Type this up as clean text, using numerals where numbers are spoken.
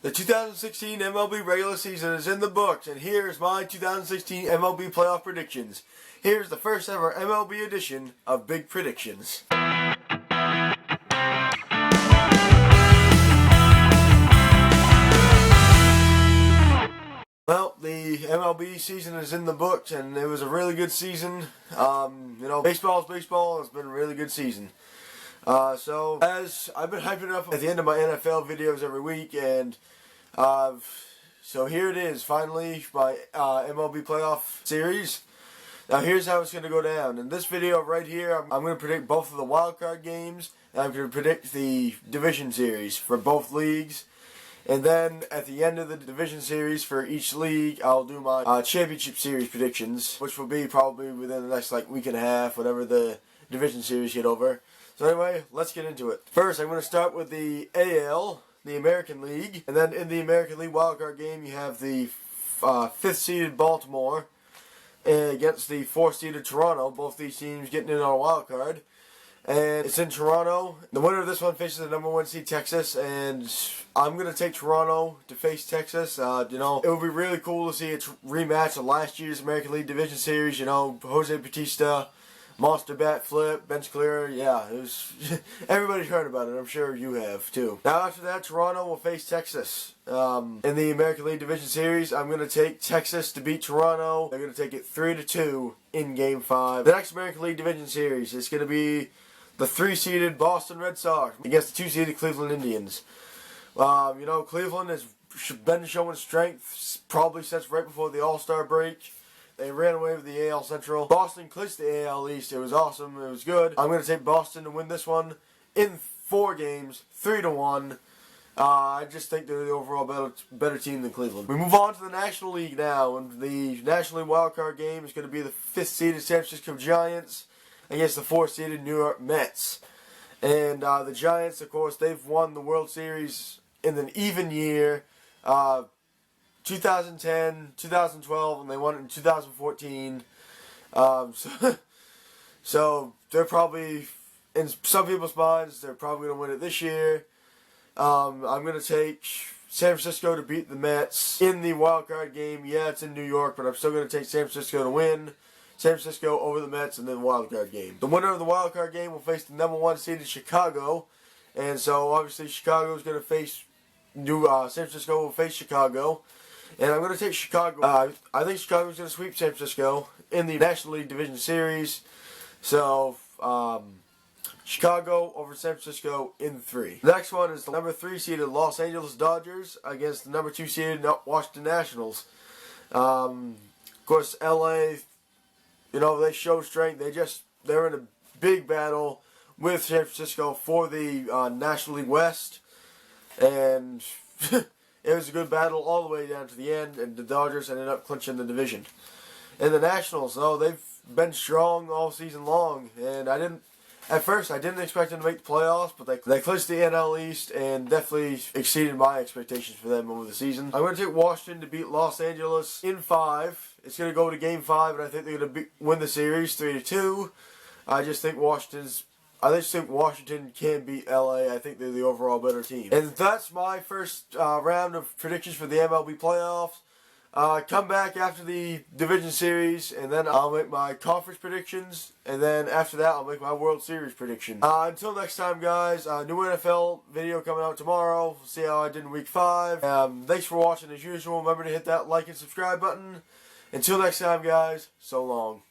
The 2016 MLB regular season is in the books, and here's my 2016 MLB playoff predictions. Here's the first ever MLB edition of Big Predictions. Well, the MLB season is in the books, and it was a really good season. Baseball is baseball. It's been a really good season. So as I've been hyping it up at the end of my NFL videos every week, and so here it is, finally, my MLB Playoff series. Now here's how it's going to go down. In this video right here, I'm going to predict both of the wildcard games, and I'm going to predict the division series for both leagues. And then at the end of the division series for each league, I'll do my championship series predictions, which will be probably within the next week and a half, whatever the division series get over. So anyway, let's get into it. First, I'm going to start with the AL, the American League. And then in the American League wildcard game, you have the 5th-seeded Baltimore against the 4th-seeded Toronto. Both these teams getting in on a wildcard. And it's in Toronto. The winner of this one faces the number 1 seed Texas, and I'm going to take Toronto to face Texas. It would be really cool to see a rematch of last year's American League Division Series. Jose Bautista, monster bat flip, bench clear. Yeah, it was. Everybody's heard about it. I'm sure you have too. Now after that, Toronto will face Texas in the American League Division Series. I'm going to take Texas to beat Toronto. They're going to take it 3-2 in Game 5. The next American League Division Series is going to be the 3-seeded Boston Red Sox against the 2-seeded Cleveland Indians. Cleveland has been showing strength probably since right before the All-Star break. They ran away with the AL Central. Boston clinched the AL East. It was awesome. It was good. I'm going to take Boston to win this one in 4 games, 3-1. I just think they're the overall better team than Cleveland. We move on to the National League now, and the National League wildcard game is going to be the 5th-seeded San Francisco Giants against the 4th-seeded New York Mets. And the Giants, of course, they've won the World Series in an even year. 2010, 2012, and they won it in 2014. So they're probably, in some people's minds, they're probably going to win it this year. I'm going to take San Francisco to beat the Mets in the wild card game. Yeah, it's in New York, but I'm still going to take San Francisco to win. San Francisco over the Mets in the wild card game. The winner of the wild card game will face the number 1 seeded Chicago, and so obviously Chicago is going to face San Francisco will face Chicago. And I'm going to take Chicago. I think Chicago's going to sweep San Francisco in the National League Division Series. So, Chicago over San Francisco in 3. The next one is the number 3 seeded Los Angeles Dodgers against the number 2 seeded Washington Nationals. Of course, LA, they show strength. They're in a big battle with San Francisco for the National League West. And it was a good battle all the way down to the end, and the Dodgers ended up clinching the division. And the Nationals, they've been strong all season long, and at first I didn't expect them to make the playoffs, but they clinched the NL East and definitely exceeded my expectations for them over the season. I'm going to take Washington to beat Los Angeles in 5. It's going to go to Game 5, and I think they're going to win the series 3-2. I just think Washington can beat LA. I think they're the overall better team. And that's my first round of predictions for the MLB playoffs. Come back after the division series, and then I'll make my conference predictions. And then after that, I'll make my World Series prediction. Until next time, guys, new NFL video coming out tomorrow. We'll see how I did in Week 5. Thanks for watching as usual. Remember to hit that like and subscribe button. Until next time, guys, so long.